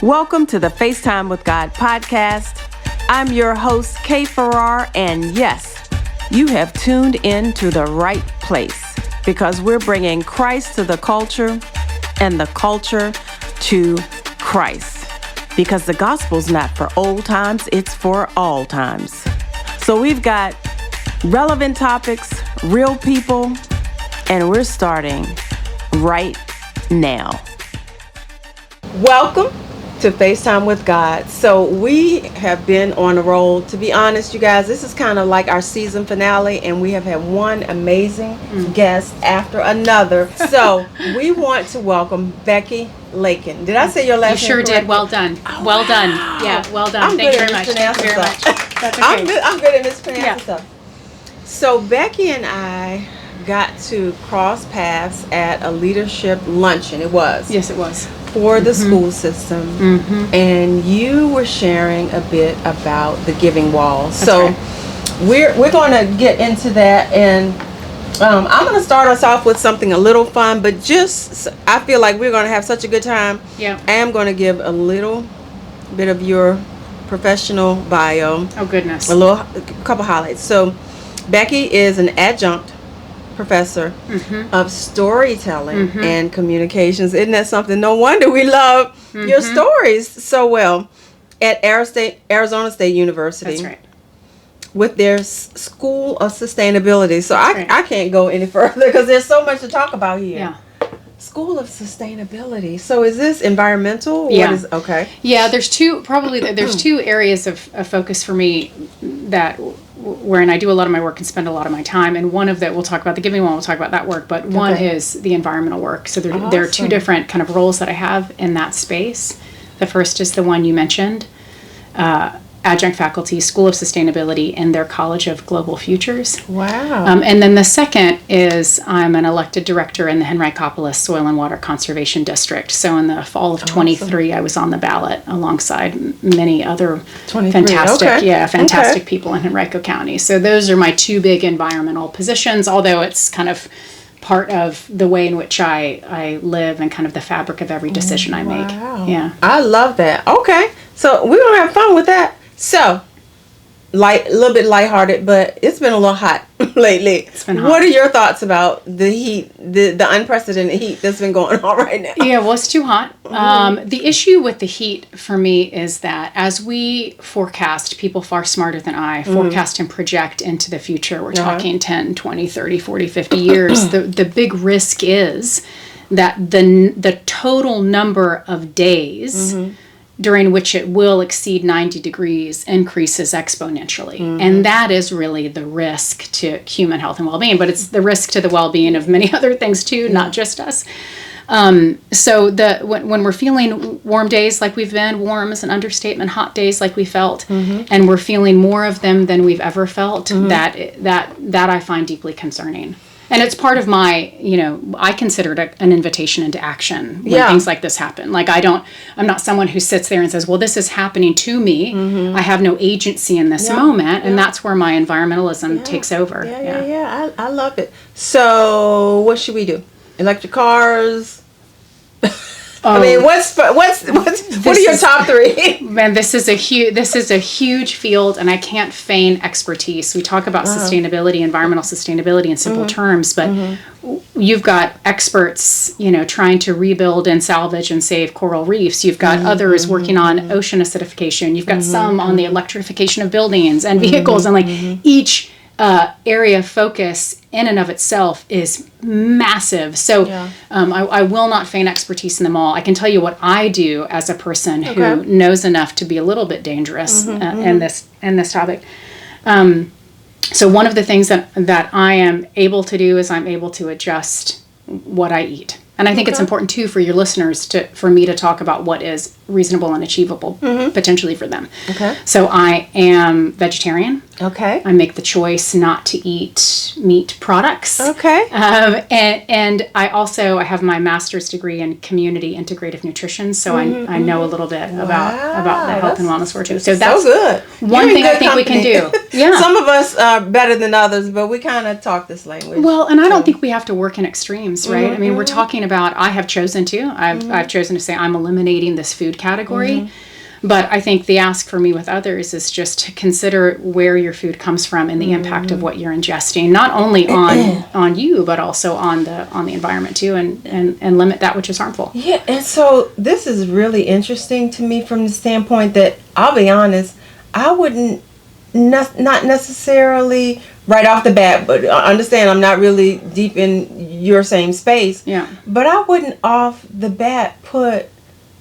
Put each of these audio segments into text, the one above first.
Welcome to the FaceTime with God podcast. I'm your host, Kay Farrar, and yes, you have tuned in to the right place because we're bringing Christ to the culture and the culture to Christ. Because the gospel's not for old times, it's for all times. So we've got relevant topics, real people, and we're starting right now. Welcome to FaceTime with God. So we have been on a roll. To be honest, you guys, this is kind of like our season finale, and we have had one amazing guest after another. So we want to welcome Becky Lakin. Did I say your last name? You sure correctly? did. Well done. Oh, well wow. done. Yeah, well done. Thank you very much. Thank you very much. That's okay. I'm good at mispronouncing stuff. So Becky and I got to cross paths at a leadership luncheon. It was. Yes, it was. For the school system, and you were sharing a bit about the giving wall. So we're going to get into that, and I'm going to start us off with something a little fun, but just I feel like we're going to have such a good time. Yeah. I am going to give a little bit of your professional bio. Oh goodness. A couple highlights. So Becky is an adjunct professor of storytelling and communications. Isn't that something? No wonder we love your stories so well at Arizona State University. That's right. With their School of Sustainability. So I can't go any further because there's so much to talk about here. Yeah. School of Sustainability. So is this environmental? Yeah. What is, okay. Yeah, there's two areas of focus for me that wherein I do a lot of my work and spend a lot of my time, and one of that we'll talk about the giving one, we'll talk about that work, but one is the environmental work. So there are two different kind of roles that I have in that space. The first is the one you mentioned, adjunct faculty, School of Sustainability in their College of Global Futures. Wow. And then the second is I'm an elected director in the Henricopolis Soil and Water Conservation District. So in the fall of 23, I was on the ballot alongside many other fantastic people in Henrico County. So those are my two big environmental positions, although it's kind of part of the way in which I live and kind of the fabric of every decision I make. Yeah. I love that. Okay. So we're going to have fun with that. So, a little bit lighthearted, but it's been a little hot lately. It's been hot. What are your thoughts about the heat, the unprecedented heat that's been going on right now? Yeah, well, it's too hot. The issue with the heat for me is that as we forecast, people far smarter than I forecast and project into the future, we're talking 10, 20, 30, 40, 50 years, the big risk is that the total number of days during which it will exceed 90 degrees increases exponentially. And that is really the risk to human health and well-being, but it's the risk to the well-being of many other things too, not just us. So when we're feeling warm days like we've been, warm is an understatement, hot days like we felt, and we're feeling more of them than we've ever felt, that I find deeply concerning. And it's part of my, I consider it an invitation into action when things like this happen. Like I'm not someone who sits there and says, well, this is happening to me. I have no agency in this moment. And that's where my environmentalism takes over. Yeah. I love it. So what should we do? Electric cars? I mean, what are your top three? Man, this is a huge field, and I can't feign expertise. We talk about sustainability, environmental sustainability in simple terms, but you've got experts, trying to rebuild and salvage and save coral reefs. You've got others working on ocean acidification. You've got some on the electrification of buildings and vehicles, and each area of focus in and of itself is massive. So I will not feign expertise in them all. I can tell you what I do as a person who knows enough to be a little bit dangerous in this topic. So one of the things that I am able to do is I'm able to adjust what I eat. And I think it's important too for your listeners for me to talk about what is reasonable and achievable potentially for them. Okay. So I am vegetarian. Okay. I make the choice not to eat meat products. Okay. And I have my master's degree in community integrative nutrition, so I know a little bit about the health and wellness work too. So that's good. One thing I think we can do. Yeah. Some of us are better than others, but we kind of talk this language. Well, and I don't think we have to work in extremes, right? I mean, we're talking about, I've chosen to say I'm eliminating this food food category. But I think the ask for me with others is just to consider where your food comes from and the impact of what you're ingesting, not only on you, but also on the environment too, and limit that which is harmful. Yeah, and so this is really interesting to me from the standpoint that, I'll be honest, I wouldn't not necessarily right off the bat, but understand I'm not really deep in your same space. Yeah. But I wouldn't off the bat put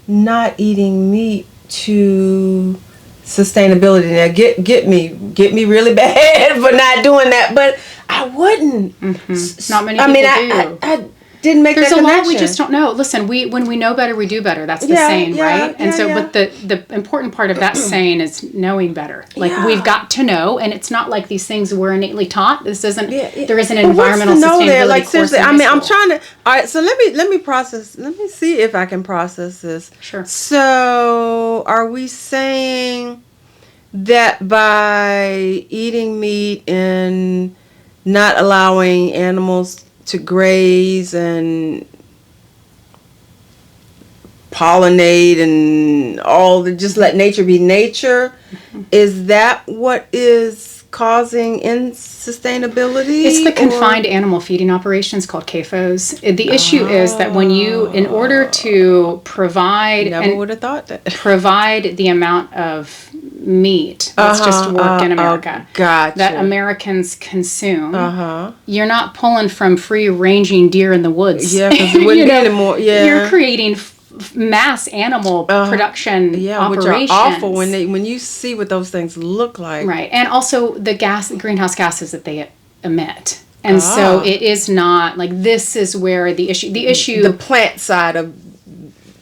not eating meat to sustainability. Now get me really bad for not doing that, but I wouldn't. Not many people do. I didn't make There's that a connection. lot we just don't know. Listen, when we know better, we do better. That's the saying, right? And so, but the important part of that saying is knowing better. Like we've got to know, and it's not like these things we're innately taught. This isn't. There is an environmental sustainability like, course. Seriously, I mean, I'm trying to. All right, so let me process. Let me see if I can process this. Sure. So, are we saying that by eating meat and not allowing animals to graze and pollinate and all the, just let nature be nature, is that what is causing insustainability? It's the confined animal feeding operations called CAFOs. The issue is that when you, in order to provide would have thought that. provide the amount of meat that's just work in America Gotcha. that Americans consume, you're not pulling from free-ranging deer in the woods. Yeah, because it wouldn't be anymore. Yeah, you're creating mass animal production operations. which are awful when you see what those things look like. Right, and also the greenhouse gases that they emit. And so it is not like, this is where the the plant side of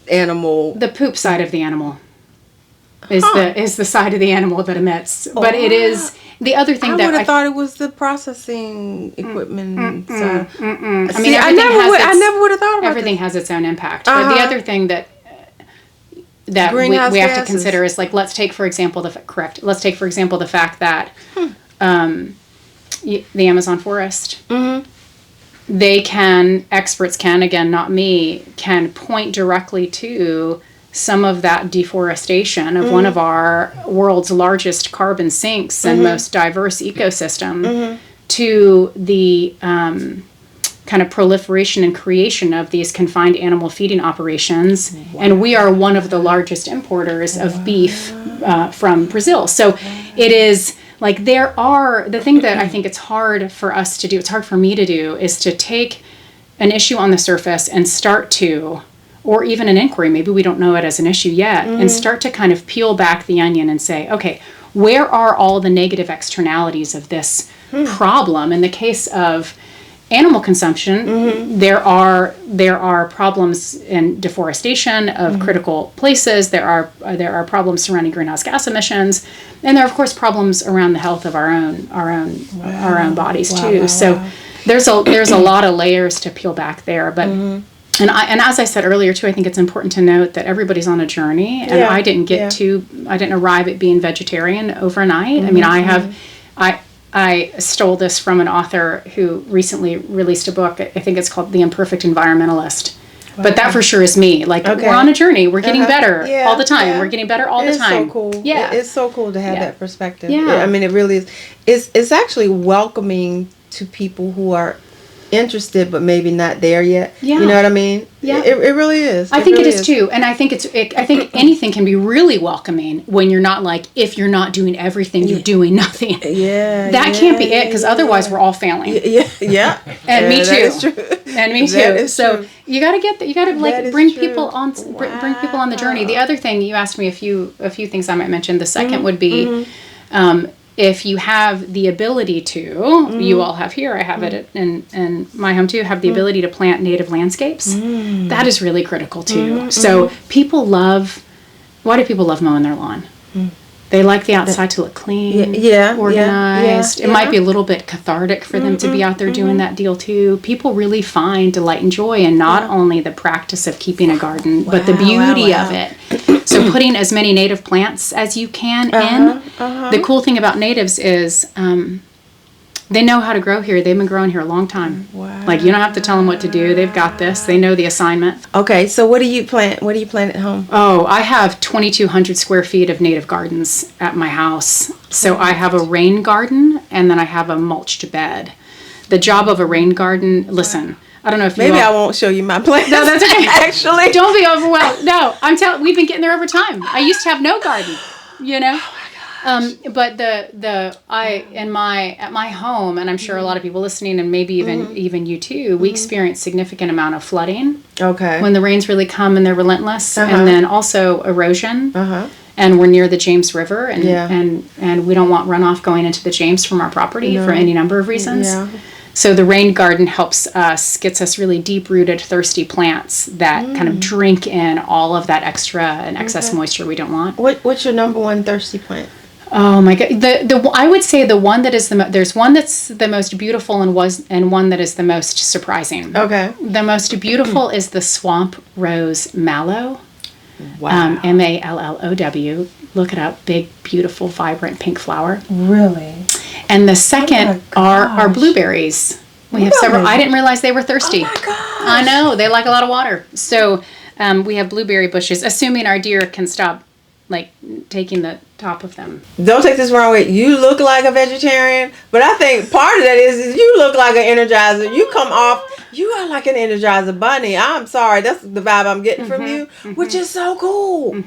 animal, the poop side of the animal is the side of the animal that emits. But it is the other thing I that would have thought it was the processing equipment side. I mean, I never would have thought about everything has its own impact. But the other thing that we have gases. to consider is, like, let's take for example the fact that the Amazon forest, experts can, again, not me, can point directly to some of that deforestation of one of our world's largest carbon sinks and most diverse ecosystem to the kind of proliferation and creation of these confined animal feeding operations. Wow. And we are one of the largest importers of beef from Brazil. So it is like, the thing that I think it's hard for us to do, it's hard for me to do, is to take an issue on the surface and start to, or even an inquiry, maybe we don't know it as an issue yet, and start to kind of peel back the onion and say, okay, where are all the negative externalities of this problem? In the case of animal consumption, there are problems in deforestation of critical places. There are problems surrounding greenhouse gas emissions, and there are, of course, problems around the health of our own bodies too. So there's a lot of layers to peel back there, but. And as I said earlier too, I think it's important to note that everybody's on a journey, and I didn't arrive at being vegetarian overnight. I mean, I stole this from an author who recently released a book. I think it's called The Imperfect Environmentalist. Wow. But that for sure is me. Like, we're on a journey. We're getting better all the time. We're getting better all the time. It's so cool. Yeah. It's so cool to have that perspective. Yeah. I mean, it really is. It's actually welcoming to people who are interested but maybe not there yet. You know what I mean? It really is. I think it is too, and I think I think anything can be really welcoming when you're not, like, if you're not doing everything, you're doing nothing. That can't be it, because otherwise we're all failing. And me too. That is true. And me too. So true. You got to get that. You got to, like, bring people on the journey. The other thing, you asked me a few things I might mention. The second would be. If you have the ability to, you all have here, I have it in my home too, have the ability to plant native landscapes, that is really critical too. So why do people love mowing their lawn? They like the outside to look clean, organized. It might be a little bit cathartic for them to be out there doing that deal too. People really find delight and joy in not only the practice of keeping a garden, but the beauty of it. So putting as many native plants as you can in. The cool thing about natives is They know how to grow here. They've been growing here a long time. Wow. Like, you don't have to tell them what to do. They've got this. They know the assignment. Okay, so what do you plant? What do you plant at home? Oh, I have 2,200 square feet of native gardens at my house. So I have a rain garden, and then I have a mulched bed. The job of a rain garden, listen, I don't know if Maybe I won't show you my plants. No, that's okay. Actually. Don't be overwhelmed. No, I'm telling, we've been getting there over time. I used to have no garden, you know? But at my home, and I'm sure a lot of people listening, and maybe even you too, we experience significant amount of flooding. Okay. When the rains really come and they're relentless, and then also erosion. And we're near the James River, and we don't want runoff going into the James from our property for any number of reasons. Yeah. So the rain garden helps us, gets us really deep-rooted, thirsty plants that kind of drink in all of that extra and excess moisture we don't want. What's your number one thirsty plant? Oh my God! I would say the one that is there's one that's the most beautiful and one that is the most surprising. Okay. The most beautiful is the swamp rose mallow. Wow. MALLOW. Look it up. Big, beautiful, vibrant pink flower. Really? And the second are blueberries. We have several. I didn't realize they were thirsty. Oh my gosh. I know. They like a lot of water. So we have blueberry bushes, assuming our deer can stop taking the top of them. Don't take this wrong way. You look like a vegetarian, but I think part of that is you look like an energizer. You come off, you are like an energizer bunny. I'm sorry. That's the vibe I'm getting from you, which is so cool.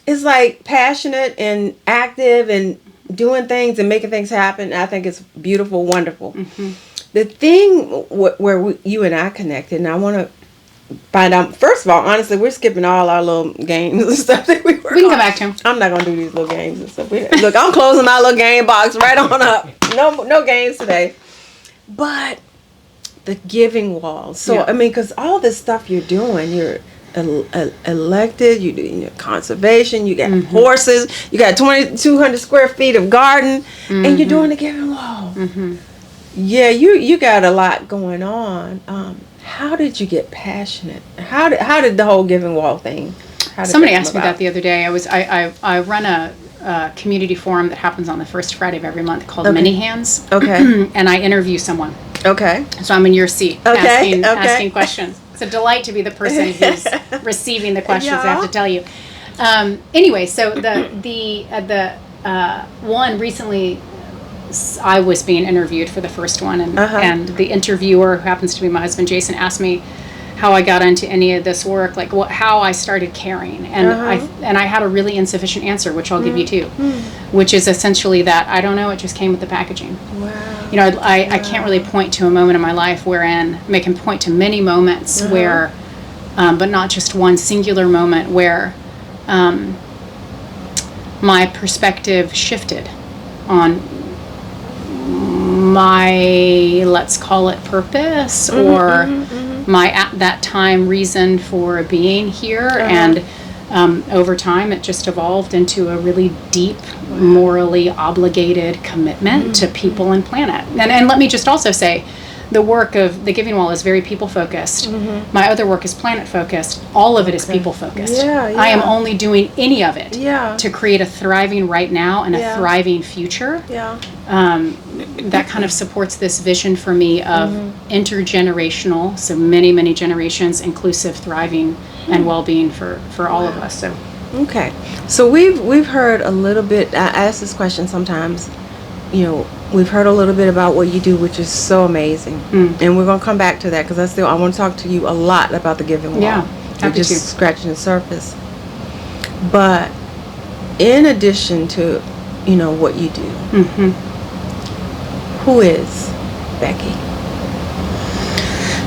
It's like passionate and active and doing things and making things happen. I think it's beautiful, wonderful. The thing where you and I connected, and I want to find out, first of all, honestly, we're skipping all our little games and stuff that we were We can come back to them. I'm not going to do these little games and stuff. Look, I'm closing my little game box right on up. No games today. But the giving wall. So, I mean, because all this stuff you're doing, you're elected, you do conservation, you got horses, you got 2,200 square feet of garden, and you're doing the giving wall. Yeah, you got a lot going on. How did you get passionate? How did the whole giving wall thing? Somebody asked me that the other day. I run a community forum that happens on the first Friday of every month called Mini Hands. Okay. And I interview someone. Okay. So I'm in your seat asking questions. It's a delight to be the person who's receiving the questions. I have to tell you. Anyway, so the one recently, I was being interviewed for the first one, and the interviewer, who happens to be my husband Jason, asked me how I got into any of this work, like how I started caring, and I had a really insufficient answer, which I'll give you too, which is essentially that I don't know, it just came with the packaging. Wow. You know, I can't really point to a moment in my life wherein I can point to many moments where, but not just one singular moment where my perspective shifted on my, let's call it purpose, or my at that time reason for being here, and over time it just evolved into a really deep, morally obligated commitment to people and planet. And let me just also say, the work of the Giving Wall is very people focused. My other work is planet focused. All of it is people focused. I am only doing any of it to create a thriving right now and a thriving future. That kind of supports this vision for me of intergenerational, so many generations, inclusive, thriving, and well-being for all of us. So okay, so we've heard a little bit. I ask this question sometimes. You know, we've heard a little bit about what you do, which is so amazing, and we're gonna come back to that because I want to talk to you a lot about the Giving Wall. Happy just to. Scratching the surface. But in addition to, you know, what you do, who is Becky?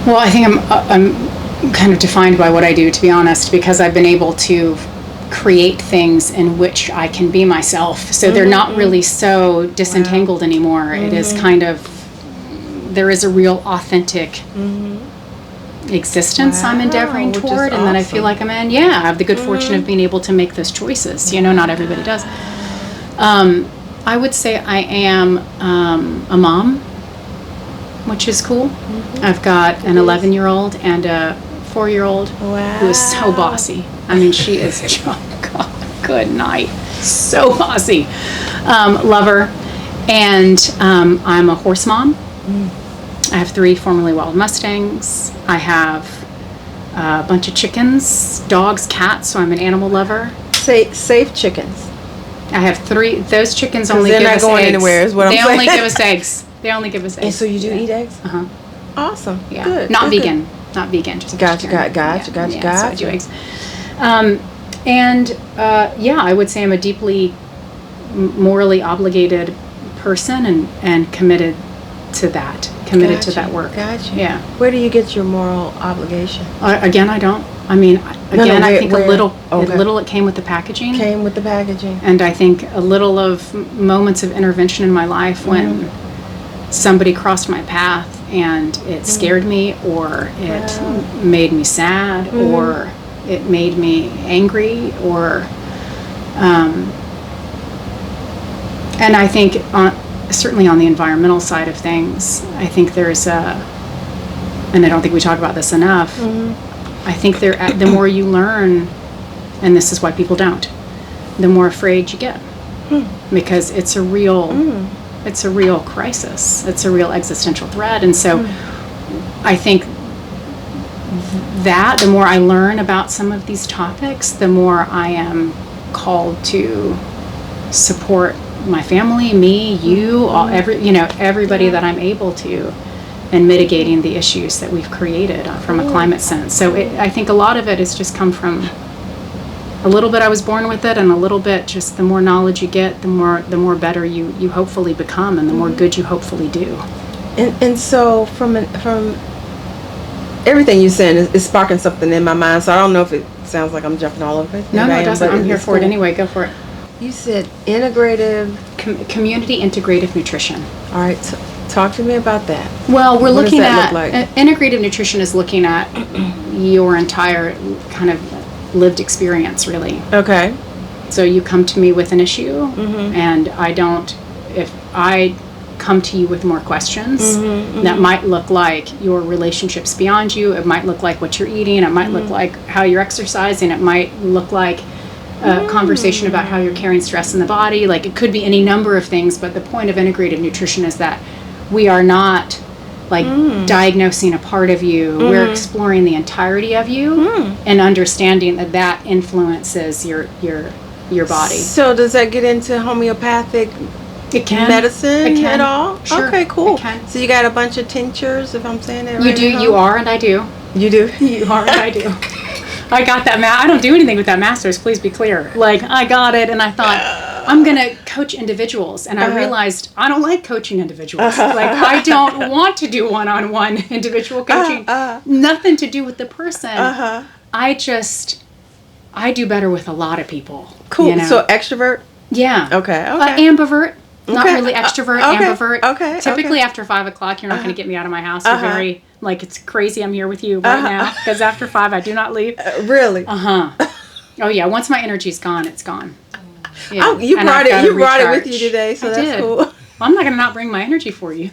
Well, I think I'm kind of defined by what I do, to be honest, because I've been able to create things in which I can be myself. So they're not really so disentangled anymore. It is kind of, there is a real authentic existence I'm endeavoring toward, and that I feel like I'm in. I have the good fortune of being able to make those choices. You know, not everybody does. I would say I am a mom, which is cool. I've got an 11-year-old and a 4-year-old who is so bossy. I mean, she is just, God, good night. So bossy. Love her. And I'm a horse mom. I have 3 formerly wild Mustangs. I have a bunch of chickens, dogs, cats, so I'm an animal lover. Safe chickens. I have 3. Those chickens only they're give not us going eggs. anywhere, is what I'm They saying. only give us eggs. They only give us eggs. And so you do eat eggs? Uh-huh. Awesome. Yeah. Good. Not good, vegan. Not vegan. Just Gotcha, vegetarian. gotcha. So I do eggs. I would say I'm a deeply morally obligated person and committed to that. Committed to that work. Gotcha. Yeah. Where do you get your moral obligation? Again, I don't. I mean, I think where? a little Okay. it came with the packaging. Came with the packaging. And I think a little of moments of intervention in my life when somebody crossed my path and it scared me, or it made me sad, or it made me angry, or and I think certainly on the environmental side of things, I think there's and I don't think we talk about this enough. I think the more you learn, and this is why people don't, the more afraid you get, because it's a real crisis. It's a real existential threat. And so I think that the more I learn about some of these topics, the more I am called to support my family, me, you, everybody that I'm able to, and mitigating the issues that we've created from a climate sense. So I think a lot of it has just come from a little bit I was born with it, and a little bit just the more knowledge you get, the more better you hopefully become, and the more good you hopefully do. And so from everything you're saying is sparking something in my mind. So I don't know if it sounds like I'm jumping all over it. No, it doesn't. I'm here for it anyway. Go for it. You said integrative, community integrative nutrition. All right, talk to me about that. Well, we're looking does that at look like? Integrative nutrition is looking at your entire kind of lived experience, really. Okay. So you come to me with an issue, and if I come to you with more questions, that might look like your relationships beyond you, it might look like what you're eating, it might look like how you're exercising, it might look like a conversation about how you're carrying stress in the body. Like, it could be any number of things, but the point of integrative nutrition is that we are not diagnosing a part of you. We're exploring the entirety of you and understanding that influences your body. So does that get into homeopathic medicine at all? Sure. Okay, cool. It can. So you got a bunch of tinctures, if I'm saying that right? You do. You are, and I do. You do. You are, and I do. I got that. I don't do anything with that master's. Please be clear. Like, I got it, and I thought I'm gonna coach individuals, and I realized I don't like coaching individuals. Like, I don't want to do one-on-one individual coaching. Nothing to do with the person. I do better with a lot of people. Cool. You know? So extrovert. Yeah. Okay. Ambivert. Not really extrovert, okay, ambivert. okay, Typically after 5 o'clock, you're not going to get me out of my house. You're very, like, it's crazy I'm here with you right now. Because after 5, I do not leave. Really? Oh, yeah. Once my energy's gone, it's gone. Yeah. Oh, you brought it with you today, so that's cool. Well, I'm not going to not bring my energy for you.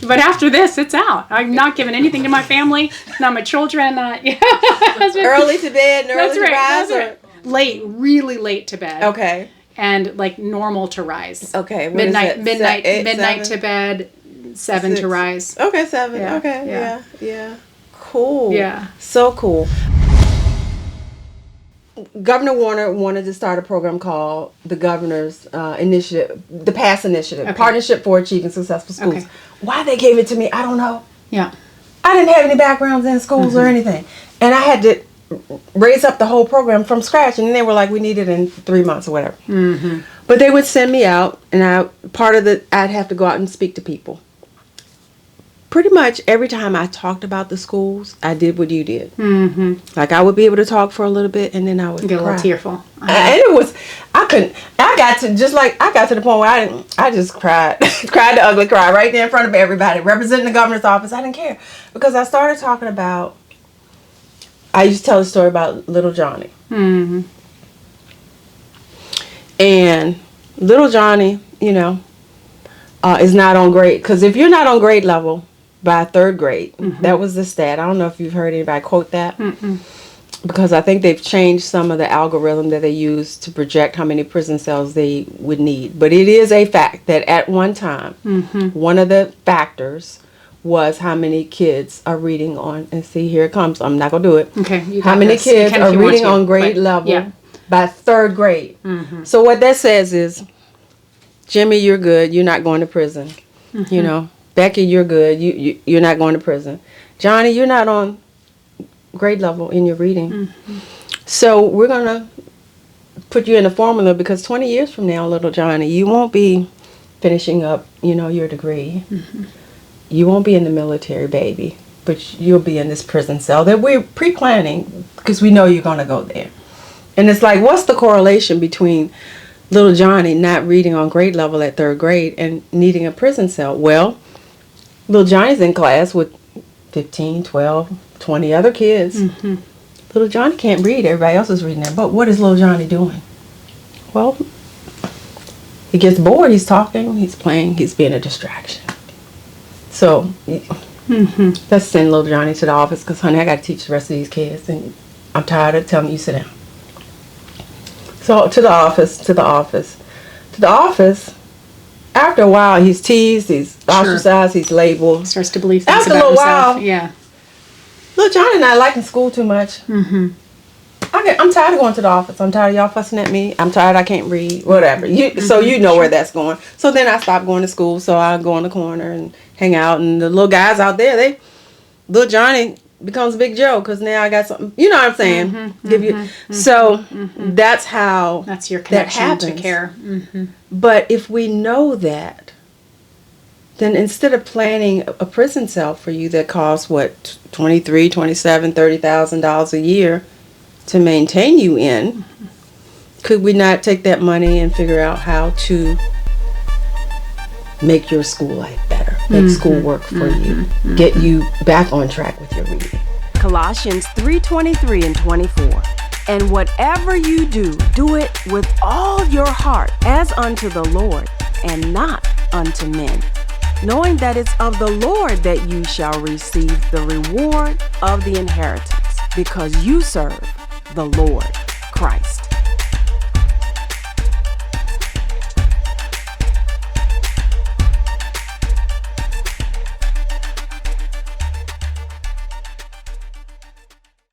But after this, it's out. I'm not giving anything to my family, not my children. Early to bed and early to rise? That's right. Late, really late to bed. Okay. And like normal to rise. Okay. Midnight Midnight to bed, 7 to rise. Okay, 7. Yeah, Okay. Yeah. Cool. Yeah. So cool. Governor Warner wanted to start a program called the Governor's Initiative, the PASS Initiative, Partnership for Achieving Successful Schools. Okay. Why they gave it to me, I don't know. Yeah. I didn't have any backgrounds in schools or anything. And I had to raise up the whole program from scratch. And then they were like, we need it in 3 months or whatever. But they would send me out, and I'd have to go out and speak to people. Pretty much every time I talked about the schools, I did what you did. Like, I would be able to talk for a little bit, and then I would Get a cry. little tearful. And it was, I got to the point where I just cried. Cried the ugly cry right there in front of everybody, representing the governor's office. I didn't care. Because I started talking about, I used to tell a story about little Johnny. And little Johnny, is not on grade. Because if you're not on grade level by 3rd grade, that was the stat. I don't know if you've heard anybody quote that. because I think they've changed some of the algorithm that they use to project how many prison cells they would need. But it is a fact that at one time, one of the factors was how many kids are reading on, and see, here it comes. I'm not going to do it. Okay. You How got many this. kids You can if are you want reading to, on grade but- level yeah. by 3rd grade. So what that says is, Jimmy, you're good. You're not going to prison. You know, Becky, you're good. You're not going to prison. Johnny, you're not on grade level in your reading. So we're going to put you in a formula, because 20 years from now, little Johnny, you won't be finishing up, your degree. You won't be in the military, baby, but you'll be in this prison cell that we're pre-planning because we know you're going to go there. And it's like, what's the correlation between little Johnny not reading on grade level at 3rd grade and needing a prison cell? Well, little Johnny's in class with 15, 12, 20 other kids. Little Johnny can't read. Everybody else is reading that. But what is little Johnny doing? Well, he gets bored. He's talking. He's playing. He's being a distraction. So let's send little Johnny to the office, because, honey, I got to teach the rest of these kids. And I'm tired of telling you sit down. So to the office. After a while, he's teased. He's ostracized. He's labeled. Starts to believe things After a about little himself. while, Yeah. Little Johnny not liking school too much. I'm tired of going to the office. I'm tired of y'all fussing at me. I'm tired I can't read. Whatever. So you know where that's going. So then I stopped going to school. So I go in the corner and hang out. And the little guys out there, little Johnny becomes Big Joe, because now I got something. You know what I'm saying? So that's how That's your that connection to happens. care. But if we know that, then instead of planning a prison cell for you that costs $23,000, $27,000, $30,000 a year to maintain you in, could we not take that money and figure out how to make your school life better, make school work for you, get you back on track with your reading? Colossians 3:23 and 24. And whatever you do, do it with all your heart, as unto the Lord, and not unto men, knowing that it's of the Lord that you shall receive the reward of the inheritance, because you serve the Lord Christ.